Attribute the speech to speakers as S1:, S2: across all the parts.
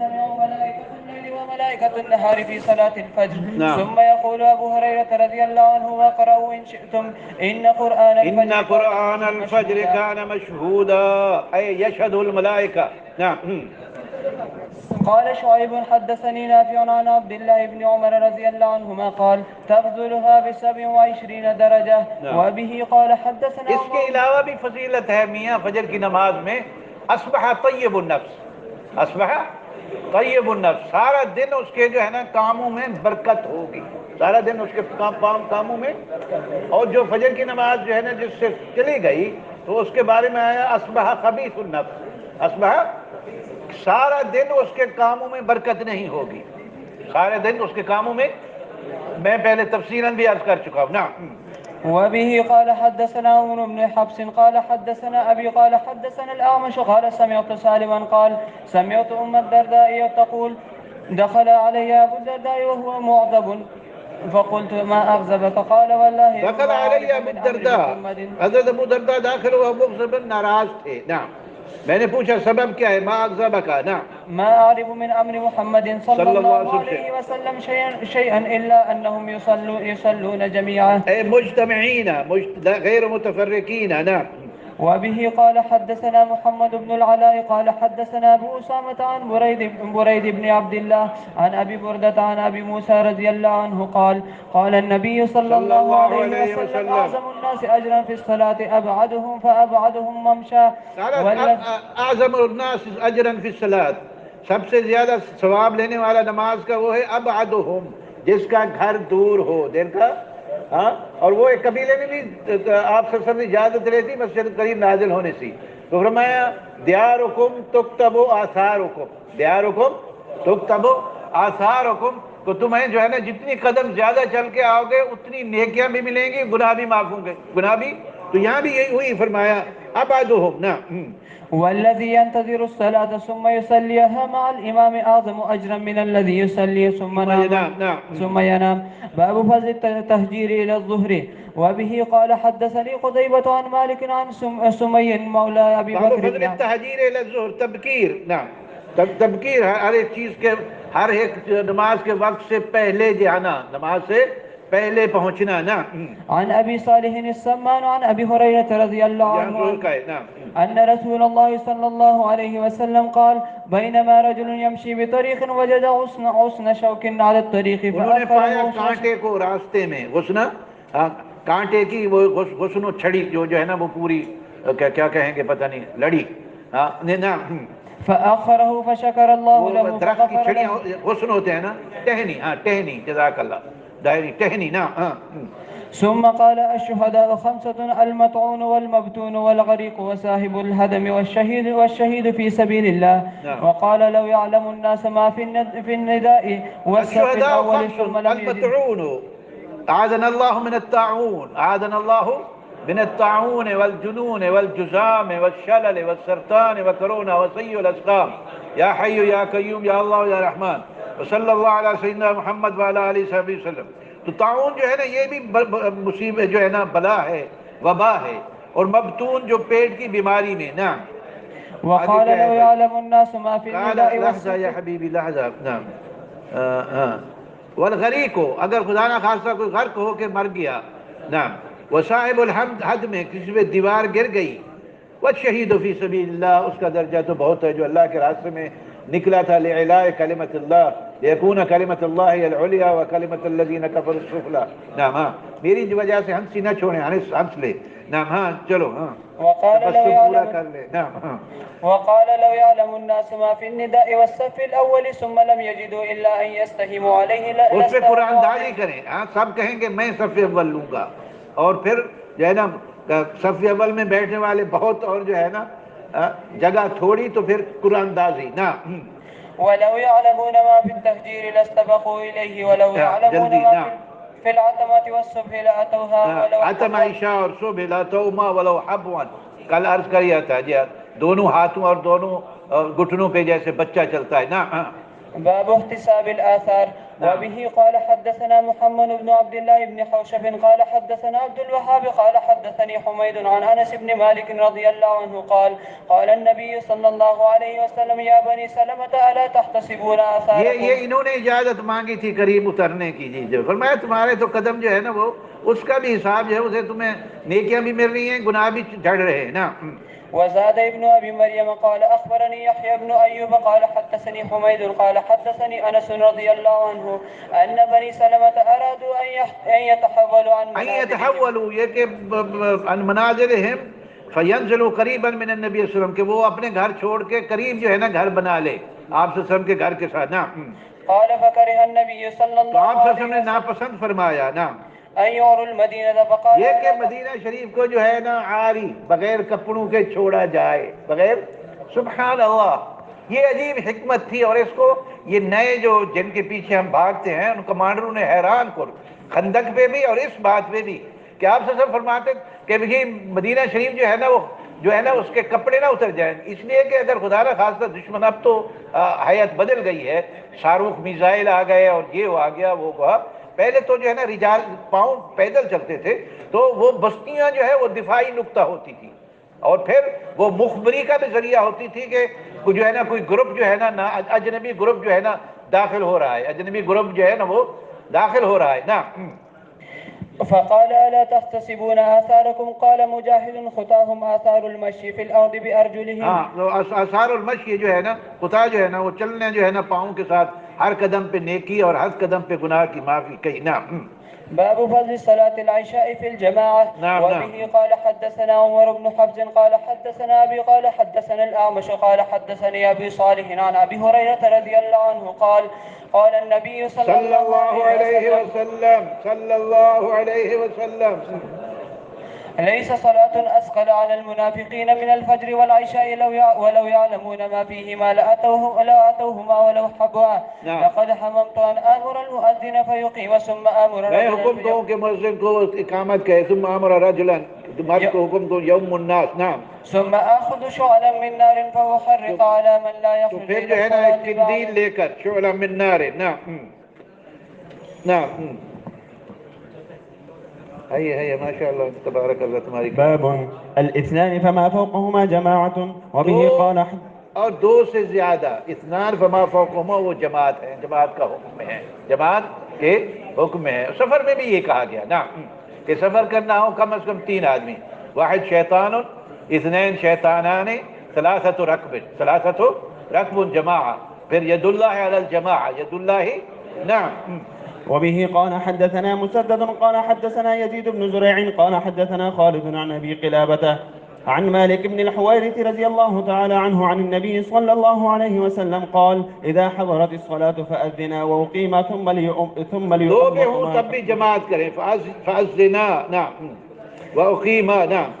S1: تجتمع ملائكة الليل وملائكة النهار في صلاة الفجر.
S2: نعم.
S1: ثم يقول أبو هريرة رضي الله عنه: واقرأوا إن شئتم إن قرآن
S2: الفجر كان مشهودا أي يشهد الملائكة. نعم.
S1: قال شعيب: حدثني نافع عن عبد الله بن عمر رضي الله عنهما قال: تفضلها ب27 درجة. وبه قال حدثنا.
S2: اس کے علاوہ بھی فضیلت ہے میاں فجر کی نماز میں. اصبح طیب النفس، اصبح طیب النفس، سارا دن اس کے جو ہے نا کاموں میں برکت ہوگی، سارا دن اس کے کاموں میں. اور جو فجر کی نماز جو ہے نا جس سے چلی گئی تو اس کے بارے میں آیا اصبح خبیث النفس، اصبح سارا دن اس کے کاموں میں برکت نہیں ہوگی، سارے دن اس کے کاموں میں. میں پہلے تفصیلاً بھی عرض کر چکا ہوں. نعم.
S1: وبه قال حدثنا عمر بن حفص قال حدثنا أبي قال حدثنا الأعمش قال سمعت سالما قال سمعت أم الدرداء تقول: دخل علي أبو الدرداء وهو معذب فقلت: ما أغضبك؟ قال: والله
S2: دخل علی ابو الدرداء، حضرت ابو درداء داخل ہوا مغضباً، ناراض تھے. نعم. میں نے پوچھا سبب کیا ہے؟ ما اغضبک؟ نعم.
S1: ما أعرف من أمر محمد صلى الله عليه وسلم شيئا إلا أنهم يصلون جميعا
S2: اے مجتمعین غیر متفرقین. نعم.
S1: وبه قال حدثنا محمد بن العلاء قال حدثنا أبو أسامة عن بريد بن عبد الله عن أبي بردة عن أبي موسى رضي الله عنه قال: قال النبي صلى الله عليه وسلم: أعظم الناس أجرا في الصلاة أبعدهم فأبعدهم ممشى.
S2: اعظم الناس اجرا فی الصلاۃ، سب سے زیادہ ثواب لینے والا نماز کا وہ ہے ابعدہم، جس کا گھر دور ہو، دل کا. ہاں. اور وہ ایک قبیلے میں بھی آپ صلی اللہ علیہ وسلم نے اجازت لیتی مسجد قریب نازل ہونے سے، تو فرمایا دیارکم تکتب آثارکم، دیارکم تکتب آثارکم، تو تمہیں جو ہے نا جتنی قدم زیادہ چل کے آؤ گے اتنی نیکیاں بھی ملیں گی، گناہ بھی معاف ہوں گے، گناہ بھی. تو یہاں بھی یہی ہوئی، فرمایا ابعدہم. نعم.
S1: والذي ينتظر الصلاة ثم يصليها مع الإمام أعظم أجرا من الذي يصلي ثم ينام. باب فضل التهجير إلى الظهر. وبه قال حدثني قتيبة عن مالك عن سمي مولى أبي بكر.
S2: باب فضل التهجير إلى الظهر، تبکیر. نعم. تبکیر ہر ایک چیز کے، ہر ایک نماز کے وقت سے پہلے جانا، نماز سے پہلے پہنچنا. نعم.
S1: عن أبي صالح السمان عن أبي هريرة رضي الله عنه أن رسول الله صلى الله عليه وسلم قال: بينما رجل يمشي بطريق وجد غصن شوك على الطريق
S2: انہوں نے پایا کانٹے کو راستے میں، غصن کانٹے کی، وہ غصن و چھڑی جو ہے نا وہ پوری کیا کہیں گے پتہ نہیں، لڑی.
S1: فأخره فشكر الله له
S2: درخت کی چھڑیاں غصن ہوتے ہیں نا، ٹہنی. ہاں ٹہنی، جزاک اللہ، دائری ٹہنی. نعم.
S1: ثم قال: الشهداء 5: المطعون والمبتون والغريق وصاحب الهدم والشهيد في سبيل الله. وقال: لو يعلم الناس ما في النداء والصف الأول ثم لم يجد.
S2: المطعون، أعاذنا الله من الطاعون، أعاذنا الله من الطاعون والجنون والجزام والشلل والسرطان وكورونا وسيء الأسقام. يا حي يا قيوم يا الله يا رحمن، وصلی اللہ علی سیدنا محمد وعلی آلہ صحبہ وسلم. تو طاعون جو ہے نا یہ بھی مصیبت جو ہے نا بلا ہے، وبا ہے. اور مبتون جو پیٹ کی بیماری میں. نعم.
S1: وقال: لو يعلم الناس ما في النداء
S2: لحظہ یا حبیبی لحظہ. نعم. والغریق ہو، اگر خدا نہ خواستہ کوئی غرق ہو کے مر گیا. نعم. وصاحب الحد میں کسی پہ دیوار گر گئی. والشہید فی سبیل اللہ، اس کا درجہ تو بہت ہے جو اللہ کے راستے میں نکلا تھا. لعلاء کلمت اللہ، لیکون کلمت اللہ العلیٰ وکلمت الذین کفروا السفلی. نعم. ہاں میری وجہ سے ہنسی نہ چھوڑیں، ہنس لے. نعم. ہاں چلو. ہاں
S1: وقال:
S2: پورا کر لے. نعم. ہاں.
S1: وقال: لو يعلم الناس ما في النداء والصف الأول ثم لم يجدوا إلا أن يستهموا عليه.
S2: اس پہ قرآن داری کریں. ہاں سب کہیں گے میں صف اول لوں گا، اور پھر جو ہے نا صف اول میں بیٹھنے والے بہت اور جو ہے نا جگہ تھوڑی، تو پھر قرآن دازی. نا
S1: ولو يعلمون ما في التهجير لاستبقوا إليه ولو يعلمون ما في العتمة والصبح لأتوها ولو
S2: عتمہ عشاء اور صبح لاتوما ولو حبوا. کل عرض کیا تھا جی، دونوں ہاتھوں اور دونوں گھٹنوں پہ جیسے بچہ چلتا ہے. نا
S1: باب احتساب الآثار. وبه قال حدثنا محمد بن عبد الله بن حوشب قال حدثنا عبد الوهاب قال حدثني حميد عن انس بن مالك رضي الله عنه قال قال النبي صلى الله عليه وسلم يا بني سلمة الا تحتسبون آثاركم.
S2: یہ انہوں نے اجازت مانگی تھی قریب اترنے کی. جی جو فرمایا تمہارے تو قدم جو ہے نا وہ اس کا بھی حساب جو ہے اسے تمہیں نیکیاں بھی مل رہی ہیں گناہ بھی جھڑ رہے ہیں نا.
S1: وزاد ابن ابي مريم قال اخبرني يحيى بن ايوب قال حدثني حميد قال حدثني انس رضي الله عنه ان بني سلمة ارادوا ان يتحولوا عن
S2: ان
S1: منازلهم
S2: يتحولوا یہ کہ عن منازلهم فینزلوا قریبا من النبی صلی اللہ علیہ وسلم کہ وہ اپنے گھر چھوڑ کے قریب جو ہے نا گھر بنا لے آپ صلی اللہ علیہ وسلم کے گھر کے ساتھ نا.
S1: قال فكره النبي صلى
S2: تو
S1: الله
S2: آپ صلی اللہ علیہ
S1: عليه
S2: وسلم نے
S1: وسلم
S2: ناپسند فرمایا نا
S1: ان يعروا المدينة فقال
S2: یہ کہ مدینہ شریف کو جو ہے نا عاری بغیر کپڑوں کے چھوڑا جائے بغیر. سبحان اللہ یہ عجیب حکمت تھی اور اس کو یہ نئے جو جن کے پیچھے ہم بھاگتے ہیں ان کمانڈروں نے حیران کر خندق پہ بھی اور اس بات پہ بھی کہ آپ سے سب فرماتے کہ یہ مدینہ شریف جو ہے نا وہ جو ہے نا اس کے کپڑے نہ اتر جائیں اس لیے کہ اگر خدا نہ خاصہ دشمن اب تو حیات بدل گئی ہے شاروخ میزائل آ گئے اور یہ آ گیا وہ ہوا. پہلے تو جو ہے نا رجال پاؤں پیدل چلتے تھے تو وہ بستیاں جو ہے وہ دفاعی نقطہ ہوتی تھی اور پھر وہ مخبری کا بھی ذریعہ ہوتی تھی کہ جو ہے نا کوئی گروپ جو ہے نا اجنبی گروپ جو ہے نا داخل ہو رہا ہے اجنبی گروپ جو ہے نا وہ داخل ہو رہا ہے نا.
S1: فقال الا تحتسبون آثاركم قال مجاهد خطاهم آثار المشي في الارض بارجلهم.
S2: ہاں تو آثار المشی جو ہے نا خطا جو ہے نا وہ چلنے جو ہے نا پاؤں کے ساتھ ہر قدم پہ نیکی اور ہر قدم پہ گناہ کی معافی کہی نا.
S1: باب فضل صلاة العشاء في الجماعة.
S2: نعم
S1: وبه قال حدثنا عمر بن حفص قال حدثنا أبي قال حدثنا الأعمش قال حدثني أبي صالح عن أبي هريرة رضي الله عنه قال قال النبي صلى الله عليه وسلم
S2: صلی اللہ علیہ وسلم
S1: ليس صلاة أثقل على المنافقين من الفجر والعشاء ولو يعلمون ما فيهما لأتوهما ولو حبوا. لقد حممت أن آمر المؤذن فيقيم ثم آمر
S2: میں حکم دوں کہ مؤذن کو اقامت کہے ثم آمر رجلا مرد کو حکم دوں یوم الناس نعم
S1: ثم آخذ شعلا من نار فأحرق على من لا
S2: تو
S1: يخرج
S2: پھر
S1: إلى
S2: جو ہے نا ایک
S1: الصلاة
S2: قندیل
S1: بعد.
S2: لے کر شعلہ من نار نعم نعم ہے ماشاء اللہ تبارک اللہ تمہاری.
S3: باب الاثنان فما فوقهما جماعة. وبه قال
S2: اور دو سے زیادہ اثنان فما فوقهما وہ جماعت ہے جماعت کا حکم میں ہے جماعت کے حکم میں ہے. سفر میں بھی یہ کہا گیا نا کہ سفر کرنا ہو کم از کم 3 آدمی واحد شیطان اثنین شیطانان ثلاثة ركب جماعة پھر ید اللہ علی الجماعة ید اللہ نعم.
S3: وبه قال حدثنا مسدد قال حدثنا يزيد بن زريع قال حدثنا خالد عن أبي قلابة عن مالك بن الحويرث رضي الله تعالى عنه عن النبي صلى الله عليه وسلم قال إذا حضرت الصلاة فأذنا وأقيما ثم
S2: دو کے ہوں تب بھی جماعت کریں فأذنا نعم وأقيما نعم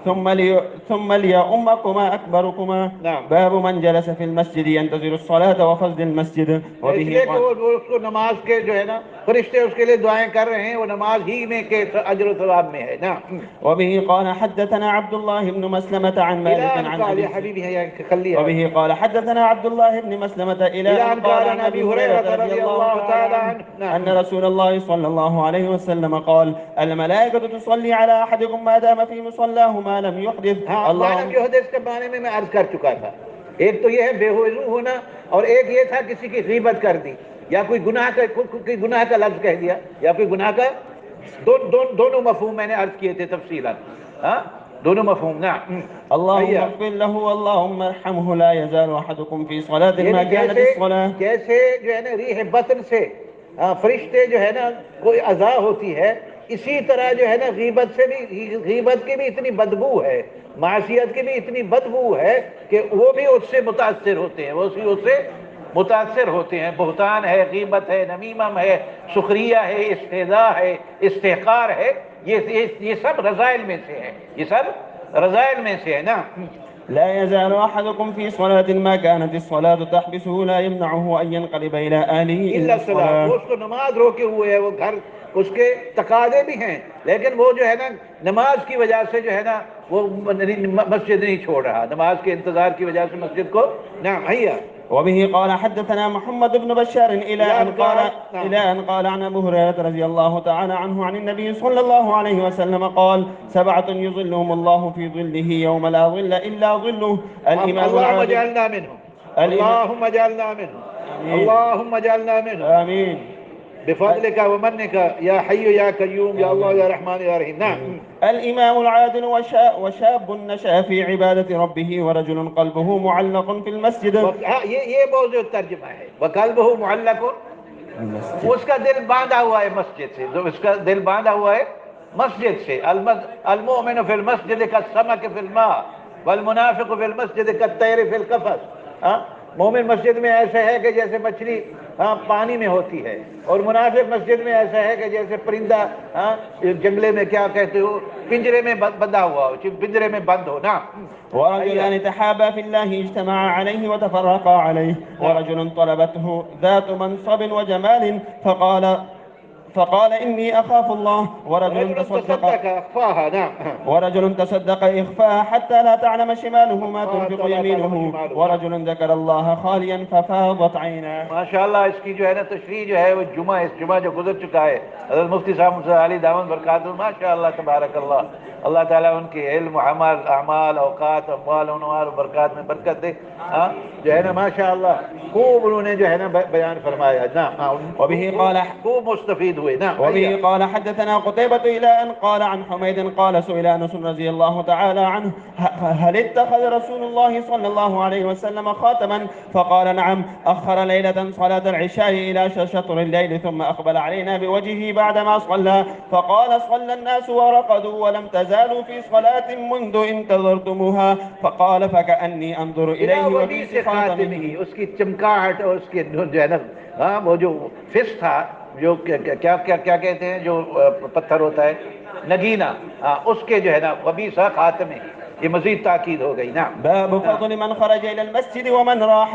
S3: ثم ليؤمكما أكبركما.
S2: نعم.
S3: باب من جلس في المسجد ينتظر الصلاة وفضل المسجد.
S2: اس لیے کہ وہ اس کو نماز کے جو ہے نا فرشتے اس کے لیے دعائیں کر رہے ہیں وہ نماز ہی میں کے اجر و ثواب میں ہے نا.
S3: وبه قال حدثنا عبد الله بن مسلمة عن مالك عن
S2: أبي حبيبي هي
S3: وبه قال حدثنا عبد الله بن مسلمة إلى أن قال عن أبي هريرة رضي الله تعالى عنه أن رسول الله صلى الله عليه وسلم قال الملائكة تصلي على أحدكم ما دام في مصلاه ما لم يحدث.
S2: اللهم يحدث کے بارے میں عرض کر چکا تھا. ایک تو یہ ہے بے وضو ہونا اور ایک یہ تھا کسی کی غیبت کر دی یا کوئی گناہ کا لفظ کہہ دیا یا کوئی گناہ کا دونوں مفہوم میں نے عرض کیے تھے تفصیلا دونوں مفہوم نعم.
S3: اللهم اغفر له اللهم ارحمه لا يزال احدكم في صلاة ما كانت الصلاة.
S2: جیسے جو ہے نا ریح بطن سے فرشتے جو ہے نا کوئی اذا ہوتی ہے اسی طرح جو ہے نا غیبت کی بھی اتنی بدبو ہے معصیت کی بھی اتنی بدبو ہے کہ وہ بھی اس سے متاثر ہوتے ہیں وہ اسی اس سے متاثر ہوتے ہیں. بہتان ہے غیبت ہے نمیمہ ہے سخریہ ہے استہزاء ہے استحقار ہے یہ سب رذائل میں سے ہے یہ سب رذائل میں سے ہے نا.
S3: لا يزال أحدكم في صلاة ما كانت الصلاة تحبسه لا يمنعه أن ينقلب إلى أهله إلا الصلاة.
S2: وہ اس کو نماز روکے ہوئے ہے وہ گھر اس کے تقاضے بھی ہیں لیکن وہ جو ہے نا نماز کی وجہ سے جو ہے نا وہ مسجد نہیں چھوڑ رہا نماز کے انتظار کی وجہ سے مسجد کو نعم.
S3: وبه قال حدثنا محمد بن بشار إلى أن قال عن أبو هريرة رضي الله تعالى عنه عن النبي صلى الله عليه وسلم قال 7 يظلهم الله في ظله يوم لا ظل إلا ظله الإمام
S2: اللهم
S3: العادل
S2: اجعلنا منهم اللهم اجعلنا منهم اللهم اجعلنا منهم
S3: آمين
S2: بفضلك ومنك يا حي يا قيوم يا الله يا رحمن يا رحيم. نعم.
S3: الإمام العادل وشاب نشأ في عبادة ربه ورجل قلبه معلق في المسجد.
S2: یہ موضوع ترجمہ ہے. وقلبه معلق، اس کا دل باندھا ہوا ہے مسجد سے. جو اس کا دل باندھا ہوا ہے مسجد سے. المؤمن فی المسجد کالسمک فی الماء والمنافق فی المسجد کالطیر فی القفص. مومن مسجد میں ایسا ہے کہ جیسے مچھلی پانی میں ہوتی ہے، اور منافق مسجد میں ایسا ہے کہ جیسے پرندہ جنگلے میں کیا کہتے ہو، پنجرے میں بندھا ہوا ہو، پنجرے میں بند ہو نا.
S3: ورجلان تحابا في الله اجتمعا عليه وتفرقا عليه ورجل طلبته ذات منصب وجمال فقال إني أخاف الله ورجل تصدق إخفاها حتى لا تعلم شماله ما تنفق يمينه ورجل ذكر الله خاليا ففاضت عيناه.
S2: ماشاءاللہ اس کی جو ہے نا تشریح جو ہے وہ اس جمعہ جو گزر چکا ہے، حضرت مفتی صاحب علی دامن برکاتہ ماشاءاللہ تبارک اللہ. اللہ تعالیٰ ان کے علم، عمل، اعمال، اوقات، اموال و برکات میں برکت دے. جو ہے نا ماشاءاللہ خوب انہوں نے جو ہے نا بیان فرمایا نا.
S3: وبه قال
S2: خوب مستفید ہوئے نا.
S3: وبه قال حدثنا قتيبة إلى أن قال عن حميد قال سئل أنس رضي الله تعالى عنه هل اتخذ رسول الله صلى الله عليه وسلم خاتما؟ فقال نعم. أخر ليلة صلاة العشاء إلى شطر الليل ثم أقبل علينا بوجهه بعدما صلى فقال صلى الناس ورقدوا ولم تزالوا في صلاة منذ انتظرتموها فقال فكأني أنظر إليه وفي خاتمه.
S2: اس کی چمکاہٹ اور اس کی جو ہے نا وہ جو فس تھا، جو کیا کہتے ہیں جو پتھر ہوتا ہے نگینہ، اس کے جو ہے نا وبیسا خاتمے، یہ مزید تاکید ہو گئی نا.
S3: باب فضل من خرج إلى المسجد ومن راح.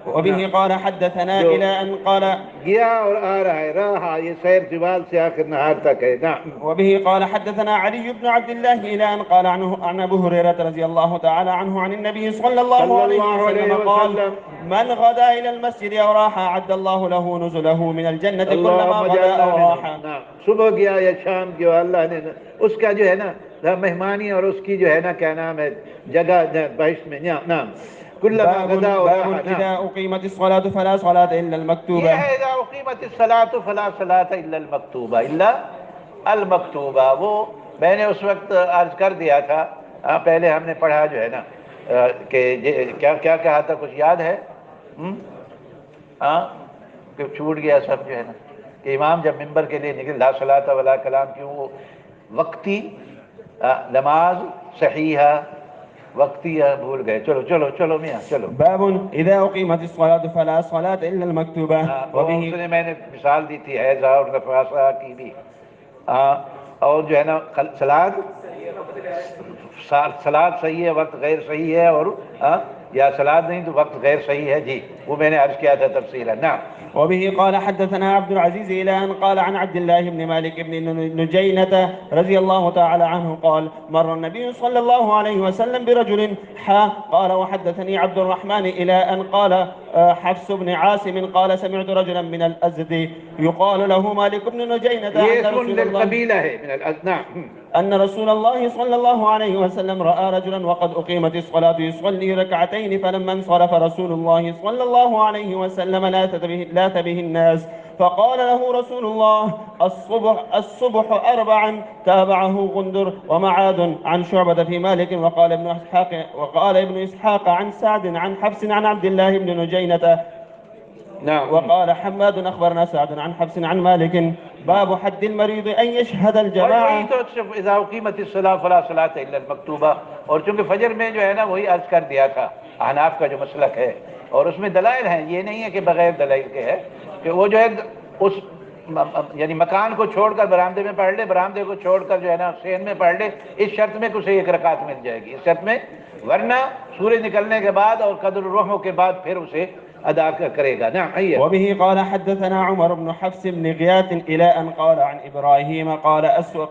S3: وبه قال حدثنا إلى أن قال
S2: گیا اور آ رہا ہے راہ، یہ سیر جبال سے آخر نہار تک ہے نا.
S3: وبه قال حدثنا علي بن عبد الله إلى أن قال عن أبو هريرة رضي الله تعالى عنه عن النبي صلى الله عليه وسلم قال من غدا إلى المسجد أو راح أعد الله له نزله من الجنة كلما غدا أو راح.
S2: صبح گیا یا شام گیا، اللہ نے اس کا جو ہے نا مہمانی اور اس کی جو ہے نا کیا نام ہے جگہ بہشت میں نام.
S3: باب إذا أقيمت الصلاة فلا صلاة إلا المكتوبة.
S2: إذا أقيمت الصلاة فلا صلاة إلا المكتوبة إلا المكتوبة. وہ میں نے اس وقت عرض کر دیا تھا، پہلے ہم نے پڑھا جو ہے نا کہ کیا کہا تھا، کچھ یاد ہے؟ کہ چھوٹ گیا سب جو ہے نا، کہ امام جب ممبر کے لیے نکل لا صلاة ولا کلام، کیوں وہ وقتی نماز صحیحہ وقتی بھول گئے. چلو میاں چلو.
S3: باب اذا اقيمت الصلاة فلا صلاة الا المكتوبة.
S2: وبه میں نے مثال دی تھی حیضہ اور نفاسہ کی بھی. اور جو ہے نا صلاۃ صحیح ہے، وقت غیر صحیح ہے، اور یا صلاۃ نہیں تو وقت غیر صحیح ہے. جی وہ میں نے عرض کیا تھا تفصیلا. نعم.
S3: وبه قال حدثنا عبد العزيز إلى أن قال عن عبد الله بن مالك بن نجينة رضي الله تعالى عنه قال مر النبي صلى الله عليه وسلم برجل قال وحدثني عبد الرحمن إلى أن قال حفص بن عاصم قال سمعت رجلا من الأزد يقال له مالك بن نجينة أن رسول الله صلى الله عليه وسلم رأى رجلا وقد أقيمت الصلاة يصلي ركعتين فلما انصرف رسول الله صلى الله عليه وسلم لا به الناس فقال له رسول الله الصبح 4. تابعه غندر ومعاذ عن شعبة في مالك وقال ابن إسحاق عن سعد عن حفص عن عبد الله بن نجينة.
S2: نعم.
S3: وقال حماد أخبرنا سعد عن حفص عن مالك. باب حد المريض أن يشهد الجماعة.
S2: إذا أقيمت الصلاة فلا صلاة إلا المكتوبة. اور چونکہ فجر میں جو ہے نا وہی عرض کر دیا تھا احناف کا جو مسلک ہے، اور اس میں دلائل ہیں، یہ نہیں ہے کہ بغیر دلائل کے ہے، کہ وہ جو ہے اس یعنی مکان کو چھوڑ کر برآمدے میں پڑھ لے، برآمدے کو چھوڑ کر جو ہے نا صحن میں پڑھ لے، اس شرط میں اسے 1 رکعت مل جائے گی، اس شرط میں، ورنہ سورج نکلنے کے بعد اور قدر الرحم کے بعد پھر اسے ادا کرے گا. نعم هيا.
S3: وبه قال حدثنا عمر بن حفص بن غياث إلى أن قال عن إبراهيم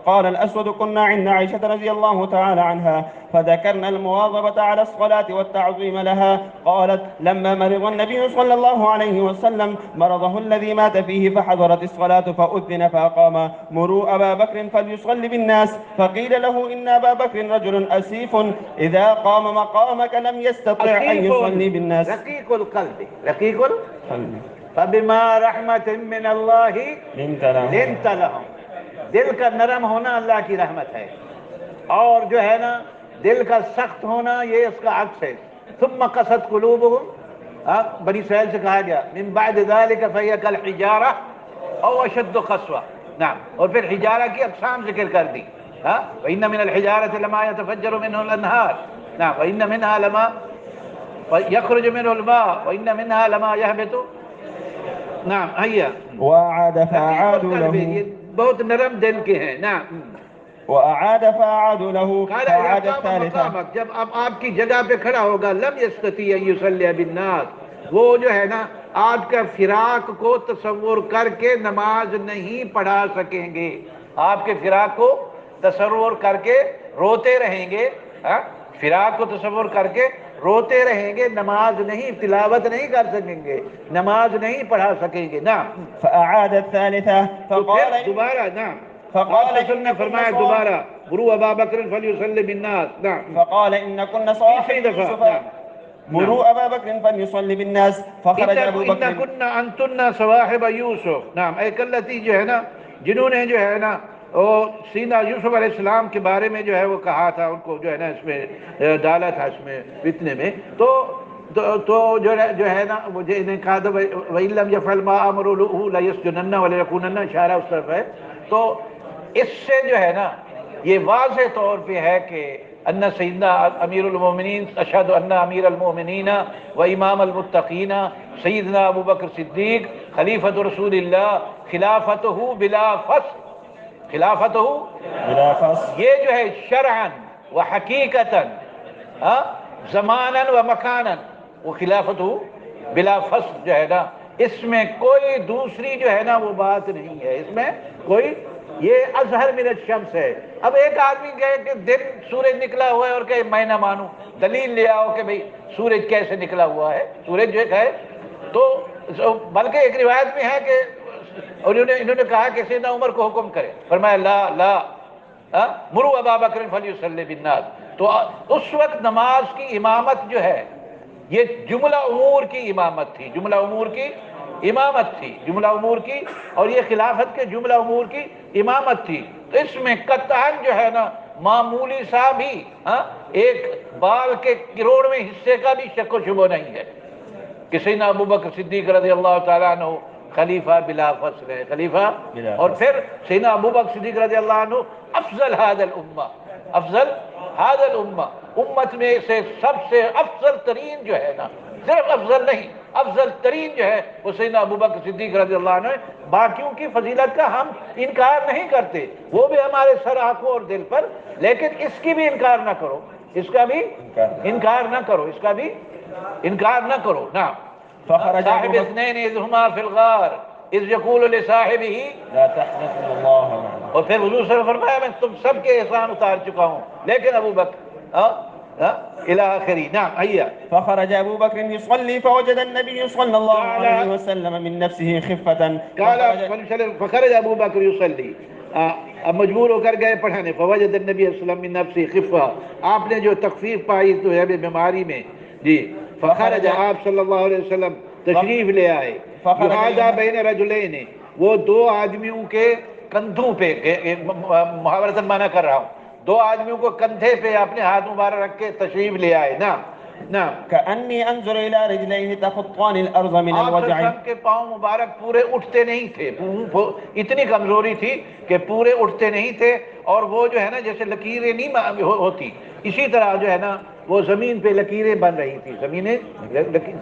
S3: قال الأسود كنا عند عائشة رضي الله تعالى عنها فذكرنا المواظبة على الصلاة والتعظيم لها. قالت لما مرض النبي صلى الله عليه وسلم مرضه الذي مات فيه فحضرت الصلاة فأذن فأقام مروا أبا بكر فليصلي بالناس فقيل له إن أبا بكر رجل أسيف إذا قام مقامك لم يستطع أن يصلي بالناس.
S2: رقيق القلب رقيق القلب فبما رحمت من اللہ لنت لهم. دل کا نرم ہونا اللہ کی رحمت ہے، اور جو ہے نا دل کا سخت ہونا یہ اس کا عکس ہے. ثم قست قلوبهم، بنی اسرائیل سے کہا گیا من بعد ذلك فهي كالحجارة او اشد قسوة. نعم. اور پھر حجارہ کی اقسام ذکر کر دی. وإن من الحجارة لما يتفجر منه الأنهار. نعم. وإن منها لما يخرج منه الماء وإن منها لما يهبط. نعم هيا.
S3: وأعاد فأعادوا له،
S2: بہت نرم دل کے ہیں. نعم.
S3: وأعاد فأعادوا له فأعاد الثالثة.
S2: جب اب آپ کی جگہ پہ کھڑا ہوگا لم يستطيع أن يصلي بالناس، وہ جو ہے نا آپ کا فراق کو تصور کر کے نماز نہیں پڑھا سکیں گے. آپ کے فراق کو تصور کر کے روتے رہیں گے، فراق کو تصور کر کے روتے رہیں گے، نماز نہیں تلاوت نہیں کر سکیں گے، نماز نہیں پڑھا سکیں گے. نعم.
S3: فأعاد الثالثة فقال
S2: دوبارہ. نعم.
S3: فقال
S2: رسول نے فرمایا دوبارہ مروا ابا بکر فلیصلی بالناس. نعم.
S3: فقال إن كنا صواحب يوسف مروا أبا بكر فليصلي بالناس. فخرج أبو
S2: إن
S3: بكر
S2: كنا أنتن صواحب یوسف. نعم. اے کلتی جو ہے نا جنہوں نے جو ہے نا وہ سینہ یوسف علیہ السلام کے بارے میں جو ہے وہ کہا تھا، ان کو جو ہے نا اس میں ڈالا تھا اس میں فتنے میں، تو جو ہے نا مجھے انہیں کہا تھا وَإِن لَمْ يَفْعَلْ مَا أَمْرُ لَهُ لَيَسْجُنَنَّ وَلَيَكُونَنَّ، اشارہ اس طرف ہے. تو اس سے جو ہے نا یہ واضح طور پہ ہے کہ ان سیدنا امیر المومنین اشہد ان امیر المومنین و امام المتقین سیدنا ابو بکر صدیق خلیفۃ رسول اللہ خلافتہ بلا فصل، خلافتہ
S3: بلا فصل،
S2: یہ جو ہے شرعاً و حقیقتاً زماناً و مکاناً، وہ خلافتہ بلا فصل جو ہے نا اس میں کوئی دوسری جو ہے نا وہ بات نہیں ہے، اس میں کوئی، یہ اظہر من الشمس ہے. اب ایک آدمی کہے کہ دن سورج نکلا ہوا ہے اور کہ میں نہ مانوں، دلیل لے آؤ کہ بھئی سورج کیسے نکلا ہوا ہے، سورج جو ہے تو بلکہ ایک روایت میں ہے کہ انہوں نے کہا کہ سیدنا عمر کو حکم کرے، فرمایا لا مروا ابا بکر فلیصلی بالناس. تو اس وقت نماز کی امامت جو ہے یہ جملہ امور کی امامت تھی، جملہ امور کی امامت تھی، جملہ امور کی، اور یہ خلافت کے جملہ امور کی امامت تھی. تو اس میں قطعاً جو ہے نا معمولی سا بھی ایک بال کے کروڑویں حصے کا بھی شک و شبہ نہیں ہے کہ سیدنا ابو بکر صدیق رضی اللہ تعالیٰ عنہ خلیفہ بلا فصل ہے، خلیفہ. اور پھر سیدنا ابو بکر صدیق رضی اللہ عنہ افضل هذا الامہ، افضل هذا الامہ، امت میں سے سب سے افضل ترین جو ہے نا، صرف افضل نہیں افضل ترین جو ہے وہ سیدنا ابو بکر صدیق رضی اللہ عنہ. باقیوں کی فضیلت کا ہم انکار نہیں کرتے، وہ بھی ہمارے سر آنکھوں اور دل پر، لیکن اس کی بھی انکار نہ کرو، اس کا بھی انکار نہ کرو، اس کا بھی انکار نہ کرو. نا صاحب اثنین اذ ہما فی الغار اذ یقول لصاحبہ
S3: لا تحزن ان اللہ معنا.
S2: اور پھر حضور صلی اللہ علیہ وسلم فرمایا میں تم سب کے احسان اتار چکا ہوں لیکن ابو بکر الى آخری. نعم هيا.
S3: فخرج أبو بكر يصلي فوجد النبي صلى الله عليه وسلم من نفسه خفة.
S2: فخرج ابو بکر يصلي، اب مجبور ہو کر گئے پڑھانے. فوجد النبي صلی اللہ علیہ وسلم من نفسه خفة، آپ نے جو تخفیف پائی تو ہے بیماری میں. جی. فخرج، آپ صلی اللہ علیہ وسلم تشریف لے آئے. یحاذا بین رجلین، وہ دو آدمیوں کے کندھوں پہ، محاورتاً مانا کر رہا ہوں، دو آدمیوں کو کندھے پہ اپنے ہاتھ مبارک رکھ کے تشریف لے آئے. نا
S3: كأني انظر الى رجليه تخطان الارض من الوجع.
S2: آپ کے پاؤں مبارک پورے اٹھتے نہیں تھے، اتنی کمزوری تھی کہ پورے اٹھتے نہیں تھے، اور وہ جو ہے نا جیسے لکیریں نہیں ہوتی اسی طرح جو ہے نا وہ زمین پہ لکیریں بن رہی تھی،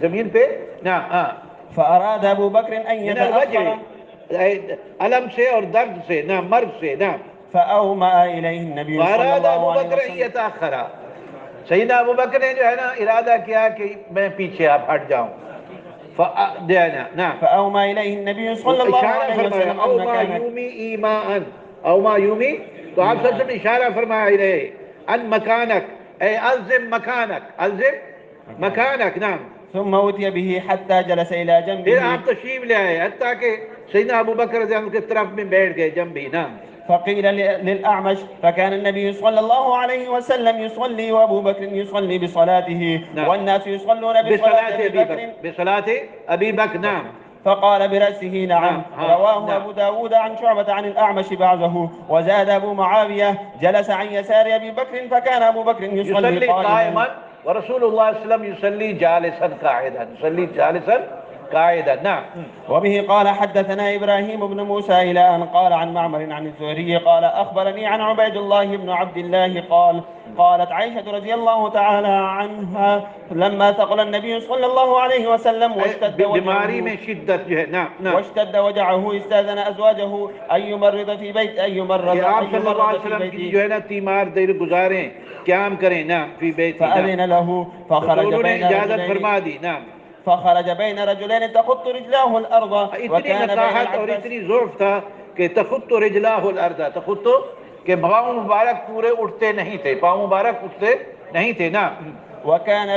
S2: زمین پہ. نا
S3: فاراد ابو بكر ان يتأخر
S2: علم سے اور درد سے، نا مرض سے. نا
S3: فاومأ اليه النبي صلى
S2: فاراد ابو
S3: الله عليه
S2: بکر ان
S3: وسلم.
S2: يتأخر، سیدنا ابو بکر نے جو ہے نا ارادہ کیا کہ میں پیچھے آپ ہٹ جاؤں. نعم
S3: فأومى إليه النبي صلى الله
S2: اشارہ
S3: عليه
S2: فرمایا
S3: وسلم
S2: او
S3: أن
S2: ما
S3: مكانك
S2: یومی ایمان او ما یومی، تو آپ صلی اللہ علیہ وسلم نے اشارہ فرمایا الیہ ان مکانک اے الزم مکانک، الزم مکانک. نعم.
S3: ثم أتي به حتى جلس إلى
S2: پھر
S3: جنبه
S2: آپ تشریف لے آئے حتیٰ کہ سیدنا ابو بکر رضی اللہ عنہ کی طرف میں بیٹھ گئے جنبی. نعم.
S3: فقيل للأعمش فكان النبي صلى الله عليه وسلم يصلي وأبو بكر يصلي بصلاته
S2: نعم.
S3: والناس يصلون بصلاة أبي بكر
S2: بصلاة أبي بكر. نعم.
S3: فقال برأسه نعم. رواه
S2: نعم.
S3: أبو داود عن شعبة عن الأعمش بعضه. وزاد أبو معاوية جلس عن يسار أبي بكر فكان أبو بكر يصلي قائما
S2: ورسول الله صلى الله عليه وسلم يصلي جالسا قاعدا، يصلي جالسا قاعدا. نعم.
S3: وبه قال حدثنا إبراهيم بن موسى إلى أن قال عن معمر عن الزهري قال أخبرني عن عبيد الله بن عبد الله قال قالت عائشة رضي الله تعالى عنها لما ثقل النبي صلى الله عليه وسلم واشتد
S2: بیماری میں شدت جو ہے. نعم. نعم.
S3: واشتد وجعه استاذن أزواجه أن يمرض في بيت أن يمرض
S2: کہ آپ صلی اللہ علیہ
S3: في
S2: وسلم کی
S3: بيته
S2: جو ہے نا تیمار دیر گزاریں، قیام کریں. نعم. فی بیتی.
S3: فأذن له فخرج
S2: انہوں نے
S3: بين
S2: اجازت
S3: رجلين
S2: فرما دی. نعم.
S3: فخرج بين رجلين تخط رجلاه الأرض
S2: اتنی
S3: وكان بين
S2: نصاحت اور
S3: العباس
S2: اتنی ضعف تھا کہ تخط رجلاہ الارض، تخط کہ پاؤں مبارک پورے اٹھتے نہیں تھے، پاؤں مبارک اٹھتے نہیں تھے. نا
S3: وكان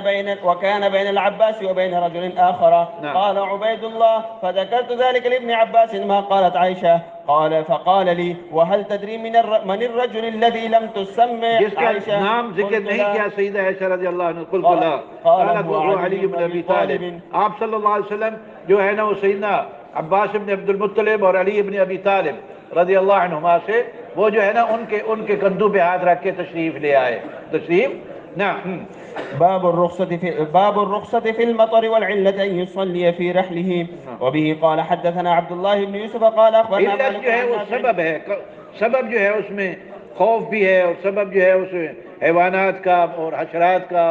S3: بين العباس وبين رجل آخر.
S2: نعم.
S3: قال عبيد الله فذكرت ذلك لابن عباس ما قالت عائشة قال فقال لي وهل تدري من الرجل الذي لم تسمى
S2: جس کا
S3: عائشة؟
S2: نام ذکر
S3: قلت
S2: نہیں
S3: لا.
S2: کیا سیدہ عائشہ رضی اللہ عنہ. قلت
S3: قال
S2: لا. قالت وهو علی بن ابی طالب. آپ صلی اللہ علیہ وسلم جو ہے نا وہ سیدنا عباس بن عبد المطلب اور علی بن ابی طالب رضی اللہ عنہما سے وہ جو ہے نا ان کے کندھوں پہ ہاتھ رکھ کے تشریف لے آئے. تشریف. نعم.
S3: باب الرخصة في المطر والعلة أن يصلي في رحله. وبه قال حدثنا عبد الله بن يوسف قال أخبرنا
S2: علت جو ہے وہ سبب ہے، سبب جو ہے اس میں خوف بھی ہے اور سبب جو ہے اس میں حیوانات کا اور حشرات کا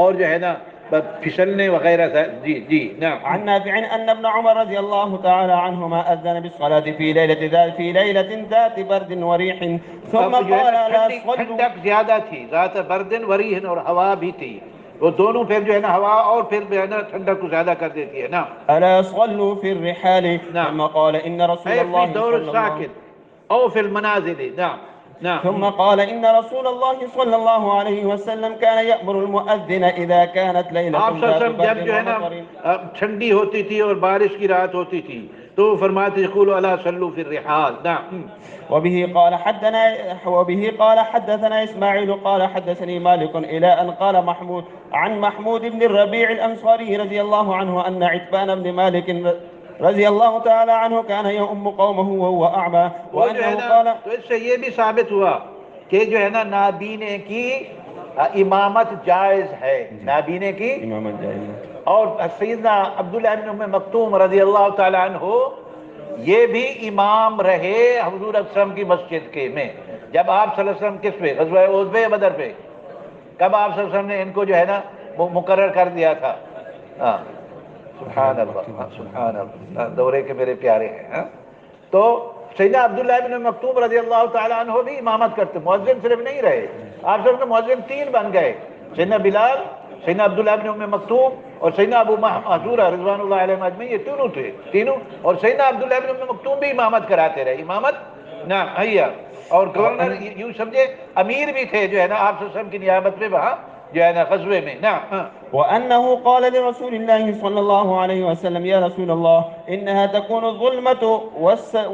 S2: اور جو ہے نا پھسلنے وغیرہ. جی. نعم.
S3: عن نافع أن ابن عمر رضي الله تعالى عنهما أذن بالصلاة في ليلة ذات برد وريح ثم قال لا صلوا.
S2: ٹھنڈک زیادہ تھی، ذات بردن وریح، اور ہوا بھی تھی، وہ دونوں پھر جو ہے نا ہوا اور پھر جو ہے نا ٹھنڈک کو زیادہ کر دیتی ہے. نا
S3: ألا صلوا في الرحال. ثم قال إن رسول الله
S2: في دور الساكن أو في المنازل. نعم. نعم.
S3: ثم قال إن رسول الله صلى الله عليه وسلم كان يأمر المؤذن إذا كانت ليلة
S2: آپ صلی اللہ علیہ وسلم
S3: ذات
S2: جب جو ہے نا
S3: ومطر.
S2: ٹھنڈی ہوتی تھی اور بارش کی رات ہوتی تھی تو فرماتے يقولوا ألا صلوا في الرحال. نعم.
S3: وبه قال حدثنا إسماعيل قال حدثني مالك إلى أن قال محمود بن الربيع الأنصاري رضي الله عنه أن عتبان بن مالك رضی اللہ تعالی عنہ كان يؤم قومه وهو أعمى وأنه قال.
S2: تو اس سے یہ بھی ثابت ہوا کہ جو ہے نا نابینے کی امامت جائز ہے. نابینے کی
S3: امامت جائز. اور
S2: سیدنا عبداللہ بن ام مکتوم رضی اللہ تعالی عنہ یہ بھی امام رہے حضور اکرم کی مسجد کے میں. جب آپ صلی اللہ علیہ وسلم کس پہ غزوہ احد پہ یا بدر پہ، کب آپ صلی اللہ علیہ وسلم نے ان کو جو ہے نا مقرر کر دیا تھا؟ سبحان اللہ، سبحان اللہ، دورے کے میرے پیارے ہیں. تو سیدنا عبداللہ بن مکتوم رضی اللہ تعالیٰ عنہ بھی امامت کرتے، مؤذن صرف نہیں رہے. آپ سب مؤذن تین بن گئے، سیدنا بلال، سیدنا عبداللہ بن ام مکتوم اور سیدنا ابو محذورہ رضوان اللہ علیہ اجمعین. یہ تینوں تھے، تینوں. اور سیدنا عبداللہ بن ام مکتوم بھی امامت کراتے رہے. امامت. نعم. حیا. اور گورنر یوں سمجھے امیر بھی تھے جو ہے نا آپ صلی اللہ علیہ وسلم کی نیابت میں وہاں جو ہے نا غزوے میں. نعم.
S3: وأنه قال لرسول الله صلى الله عليه وسلم يا رسول الله إنها تكون الظلمة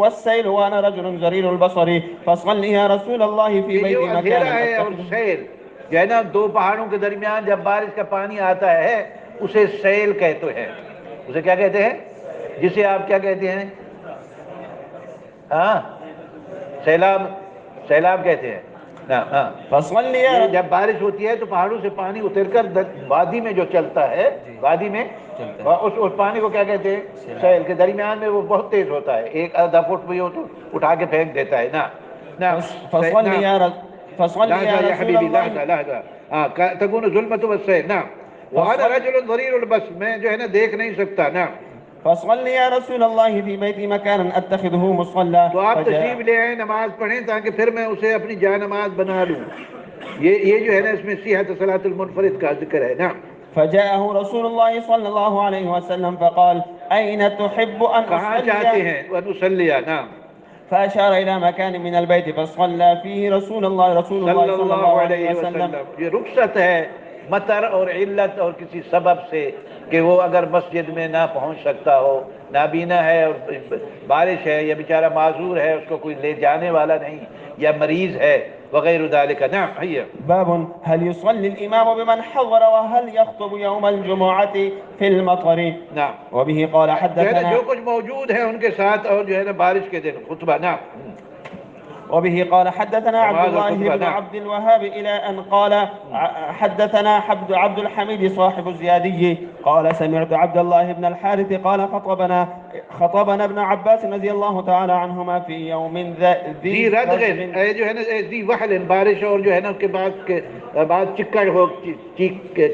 S3: والسيل وأنا رجل زرير البصر فصل يا رسول الله في بيت مكان.
S2: ہے اور سیل جو ہے نا دو پہاڑوں کے درمیان جب بارش کا پانی آتا ہے اسے سیل کہتے ہیں. اسے کیا کہتے ہیں؟ جسے آپ کیا کہتے ہیں؟ ہاں، سیلاب. سیلاب کہتے ہیں. جب بارش ہوتی ہے تو پہاڑوں سے پانی اتر کر وادی میں جو چلتا ہے، وادی میں اس پانی کو کیا کہتے ہیں؟ سیل. کے درمیان میں وہ بہت تیز ہوتا ہے، ایک آدھا فٹ بھی ہو تو اٹھا کے پھینک دیتا ہے. نا
S3: فصل يا حبيبي
S2: لحظة تكون ظلمة والسيل. نعم. وأنا رجل ضرير البصر، میں جو ہے نا دیکھ نہیں سکتا. نعم.
S3: فصل يا رسول الله في بيتي مكانا اتخذه مصلى.
S2: تو آپ تشریف لے آئیں، نماز پڑھیں تاکہ پھر میں اسے اپنی جا نماز بنا لوں. یہ جو ہے نا اس میں صحت صلاۃ المنفرد کا ذکر ہے. نعم.
S3: فجاءه رسول الله صلى الله عليه وسلم فقال أين تحب أن
S2: کہاں چاہتے
S3: أصلي؟
S2: ہیں ونصلي؟ نعم.
S3: فأشار إلى مكان من البيت فصلى فيه رسول الله
S2: صلی
S3: صلى
S2: اللہ
S3: الله عليه
S2: علیہ
S3: وسلم.
S2: وسلم. یہ رخصت ہے مطر اور علت اور کسی سبب سے کہ وہ اگر مسجد میں نہ پہنچ سکتا ہو، نابینا ہے اور بارش ہے یا بیچارہ معذور ہے، اس کو کوئی لے جانے والا نہیں یا مریض ہے وغیرہ ذالک. نعم ہے.
S3: باب هل يصلي الإمام بمن حضر وهل يخطب يوم الجمعة في المطر.
S2: نعم.
S3: وبه قال
S2: جو ہے نا
S3: حدثنا
S2: جو کچھ موجود ہے ان کے ساتھ، اور جو ہے نا بارش کے دن خطبہ. نعم.
S3: وبه قال حدثنا عبد
S2: نماز
S3: الله
S2: الخطبة.
S3: بن
S2: نعم.
S3: عبد الوهاب إلى أن قال حدثنا عبد الحميد صاحب الزيادي قال سمعت عبد الله بن الحارث قال خطبنا ابن عباس رضي الله تعالى عنهما في يوم
S2: ذی ردغن، جو ہے نا ذی وحل، بارش اور جو ہے نا اس کے بعد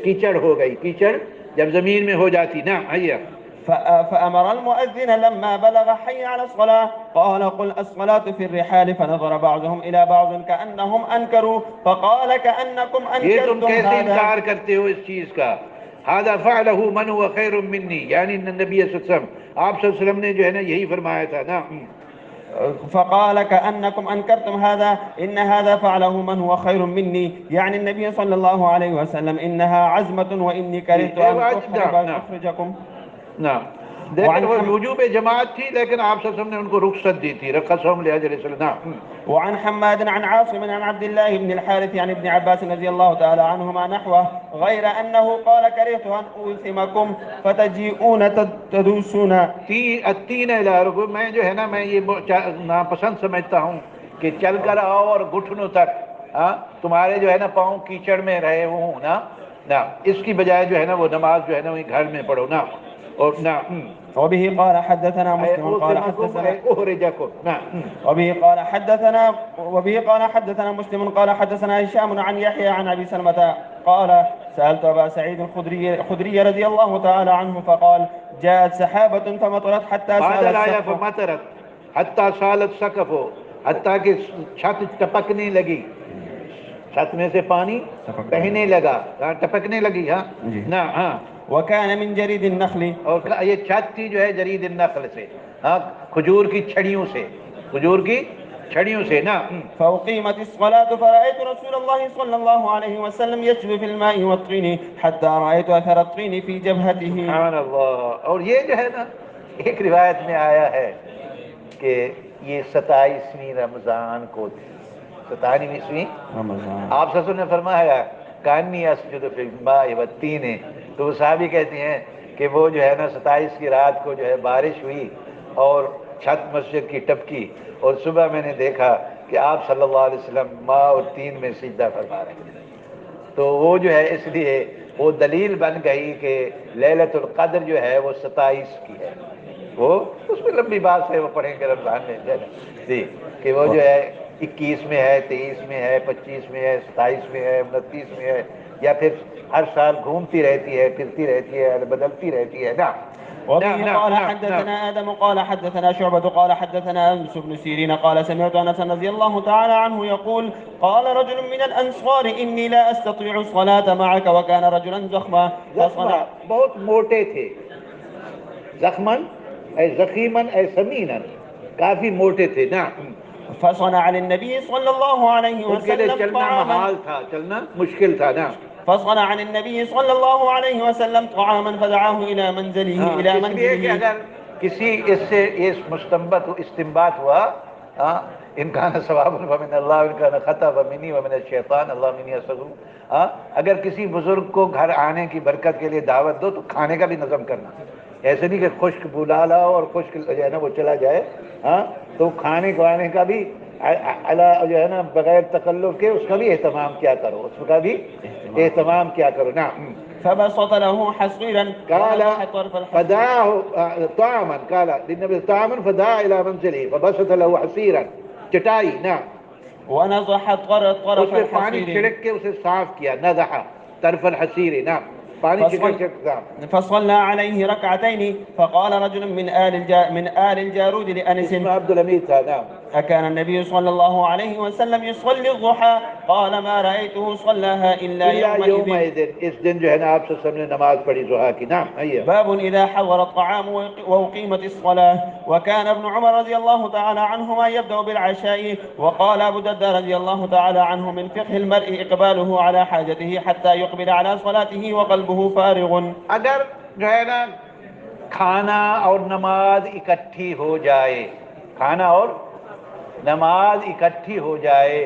S2: کیچڑ ہو گئی. کیچڑ جب زمین میں ہو جاتی. نعم ہے.
S3: فأمر المؤذن لما بلغ حي على الصلاة قال قل الصلاة في الرحال فنظر بعضهم إلى بعض كأنهم أنكروا فقال كأنكم
S2: یہ تم
S3: أنكرتم
S2: کیسے
S3: هذا.
S2: انکار کرتے ہو اس چیز کا؟ هذا فعله من هو خیر منی، یعنی نبی صلی اللہ علیہ وسلم، آپ صلی اللہ علیہ وسلم نے جو ہے نا یہی فرمایا تھا. نعم.
S3: فقال كأنكم أنكرتم هذا إن هذا فعله من هو خير مني، يعني النبي صلى الله عليه وسلم إنها عزمة وإني كرهت أن أخرجكم.
S2: نعم. لیکن وہ وجوب جماعت تھی، لیکن آپ صلی اللہ علیہ وسلم نے ان کو رخصت دی تھی. رخصهم لأجل السلام.
S3: وعن حماد عن عاصم عن عبد الله بن الحارث عن ابن عباس رضي الله تعالى عنهما نحوه غير أنه قال كرهت أن أوثمكم فتجيئون تدوسون.
S2: التین الى رکوع، میں جو ہے نا میں یہ ناپسند سمجھتا ہوں کہ چل کر آؤ اور گھٹنوں تک تمہارے جو ہے نا پاؤں کیچڑ میں رہے ہوں نا، اس کی بجائے جو ہے نا وہ نماز جو ہے نا وہی گھر میں پڑھو. نا اور نا.
S3: وبه قال حدثنا مسلم قال حدثنا وبه قال حدثنا مسلم قال حدثنا هشام عن يحيى عن ابي سلمة قال سألت ابا سعيد الخدري رضي الله تعالى عنه فقال جاءت سحابة فمطرت
S2: حتى سالت سقفه، حتیٰ کہ چھت ٹپکنے لگی، چھت میں سے پانی بہنے لگا، ٹپکنے لگی. ہاں نا. ہاں.
S3: وكان من جريد النخل،
S2: اور یہ چھت تھی جو ہے جرید النخل سے، کھجور کی چھڑیوں سے، کھجور کی چھڑیوں سے. نا.
S3: فأقيمت الصلاة فرأيت رسول الله صلى الله عليه وسلم يسجد في الماء والطين حتى رأيت أثر الطين في جبهته.
S2: سبحان اللہ. اور یہ جو ہے نا ایک روایت میں آیا ہے کہ یہ 27ویں رمضان کو تھی. 27ویں رمضان. آپ صلی اللہ علیہ وسلم نے فرمایا کانی اسجد فی الماء والطین. تو وہ صحابی کہتے ہیں کہ وہ جو ہے نا 27 کی رات کو جو ہے بارش ہوئی اور چھت مسجد کی ٹپکی، اور صبح میں نے دیکھا کہ آپ صلی اللہ علیہ وسلم ماء اور تین میں سجدہ فرما رہے ہیں. تو وہ جو ہے اس لیے وہ دلیل بن گئی کہ لیلۃ القدر جو ہے وہ 27 کی ہے. وہ اس میں لمبی بات ہے، وہ پڑھیں گے رمضان میں جی، کہ وہ جو ہے 21 میں ہے، 23 میں ہے، 25 میں ہے، 27 میں ہے، 29 میں ہے، یا پھر ہر سال گھومتی رہتی ہے، پھرتی رہتی ہے، بدلتی رہتی ہے. نا.
S3: وبه قال حدثنا آدم قال حدثنا شعبة قال حدثنا أنس بن سيرين قال سمعت أنس رضي الله تعالى عنه يقول قال رجل من الأنصار إني لا أستطيع الصلاة معك وكان رجلا زخما.
S2: بہت موٹے تھے. زخمن اے زخیمن اے سمینن، کافی موٹے تھے. نا.
S3: فصنع للنبي صلى الله عليه
S2: ان کے لیے
S3: وسلم
S2: چلنا محال تھا، چلنا مشکل تھا. نا.
S3: فصنع عن النبي صلى الله عليه وسلم طعاما فدعاه إلى منزله
S2: اس لیے کہ اگر کسی اس سے اس مستنبت استنباط ہوا ان کان ثواب فمن اللہ ان کان خطا فمنی ومن الشیطان اللہ منی استغفر. اگر کسی بزرگ کو گھر آنے کی برکت کے لیے دعوت دو تو کھانے کا بھی نظم کرنا. ایسے نہیں کہ خشک بلا لاؤ اور خشک جو ہے نا وہ چلا جائے. تو کھانے کھوانے کا بھی جو ہے نا بغیر تکلف کے اس کا بھی اہتمام کیا کرو، اس کا بھی اہتمام کیا کرو. نا.
S3: فبسط له حصيرا
S2: قال فدعاه طعاما، قال للنبي طعاما فدعا الى منزله فبسط له حصيرا، چٹائی. نا.
S3: ونضح طرف
S2: اس میں پانی
S3: الحصير
S2: چھڑک کے اسے صاف کیا. نضح طرف الحصير. نا. پانی چکر چکر
S3: فصلى عليه ركعتين فقال رجل من آل الجارود لأنس
S2: اسمه عبد الحميد تھا. نعم.
S3: أكان النبي صلى الله عليه وسلم يصلي الضحى قال ما رأيته صلاها إلا يومئذ.
S2: اس دن جو ہے نا آپ صلی اللہ علیہ وسلم نے نماز پڑھی ضحیٰ کی. نعم.
S3: باب إذا حضر الطعام وأقيمت الصلاة. وكان ابن عمر رضي الله تعالى عنهما يبدأ بالعشاء. وقال أبو الدرداء رضي الله تعالى عنه من فقه المرء إقباله على حاجته حتى يقبل على صلاته وقلبه فارغ.
S2: اگر جو ہے نا کھانا اور نماز اکٹھی ہو جائے، کھانا اور نماز اکٹھی ہو جائے،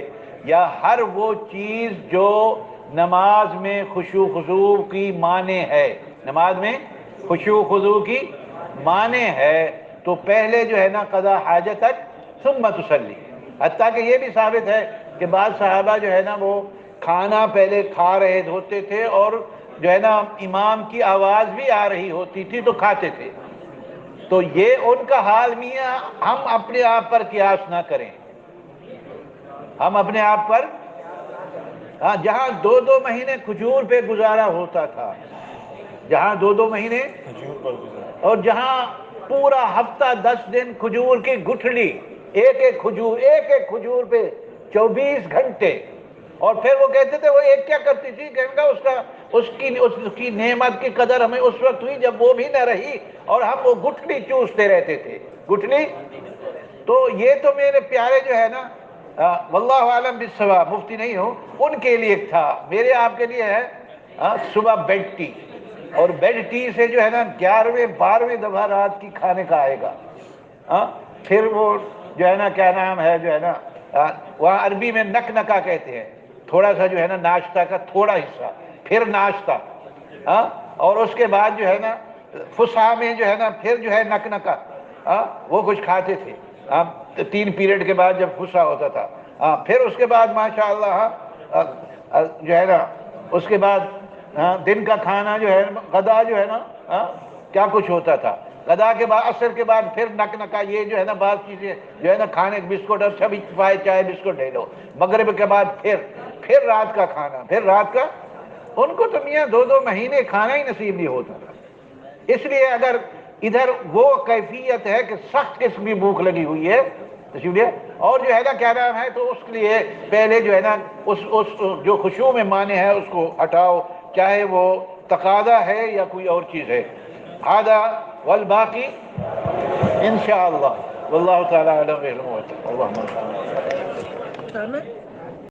S2: یا ہر وہ چیز جو نماز میں خشوع خضوع کی مانع ہے، نماز میں خشوع خضوع کی مانع ہے، تو پہلے جو ہے نا قضا حاجتک ثم تصلی. حتیٰ کہ یہ بھی ثابت ہے کہ بعض صحابہ جو ہے نا وہ کھانا پہلے کھا رہے ہوتے تھے اور جو ہے نا امام کی آواز بھی آ رہی ہوتی تھی تو کھاتے تھے. تو یہ ان کا حال میاں ہم اپنے آپ پر قیاس نہ کریں. ہم اپنے آپ پر جہاں 2 مہینے کھجور پہ گزارا ہوتا تھا، جہاں 2 مہینے اور جہاں پورا ہفتہ 10 دن کھجور کی گٹھلی، ایک کھجور پہ 24 گھنٹے. اور پھر وہ کہتے تھے وہ ایک کیا کرتی تھی، کہیں گا اس کی نعمت کی قدر ہمیں اس وقت ہوئی جب وہ بھی نہ رہی اور ہم وہ گٹھلی چوستے رہتے تھے. گٹھلی تو یہ تو میرے پیارے جو ہے نا واللہ عالم بالصواب، مفتی نہیں ہوں، ان کے لیے تھا. میرے آپ کے لیے ہے صبح بیڈ ٹی، اور بیڈ ٹی سے جو ہے نا 11ویں 12ویں دفعہ رات کی کھانے کا آئے گا. پھر وہ جو ہے نا کیا نام ہے جو ہے نا وہاں عربی میں نک نکا کہتے ہیں، تھوڑا سا جو ہے نا ناشتہ کا تھوڑا حصہ، پھر ناشتہ، اور اس کے بعد جو ہے نا فسحہ میں جو ہے نا پھر جو ہے نک نکا، وہ کچھ کھاتے تھے 3 پیریڈ کے بعد جب فسحہ ہوتا تھا. پھر اس کے بعد ماشاءاللہ جو ہے نا اس کے بعد دن کا کھانا جو ہے غدا جو ہے نا کیا کچھ ہوتا تھا. غدا کے بعد عصر کے بعد پھر نک نکا، یہ جو ہے نا بعض چیزیں جو ہے نا کھانے بسکٹ، اور سبھی چائے بسکٹ لے لو. مغرب کے بعد پھر رات کا کھانا، پھر رات کا. ان کو تو میاں 2 مہینے کھانا ہی نصیب نہیں ہوتا تھا. اس لیے اگر ادھر وہ کیفیت ہے کہ سخت قسم کی بھوک لگی ہوئی ہے اور جو ہے نا کیا نام ہے، تو اس کے لیے پہلے جو ہے نا اس جو خشوع میں مانے ہے اس کو ہٹاؤ، چاہے وہ تقاضا ہے یا کوئی اور چیز ہے. هذا والباقی انشاءاللہ واللہ تعالی اعلم. اللہم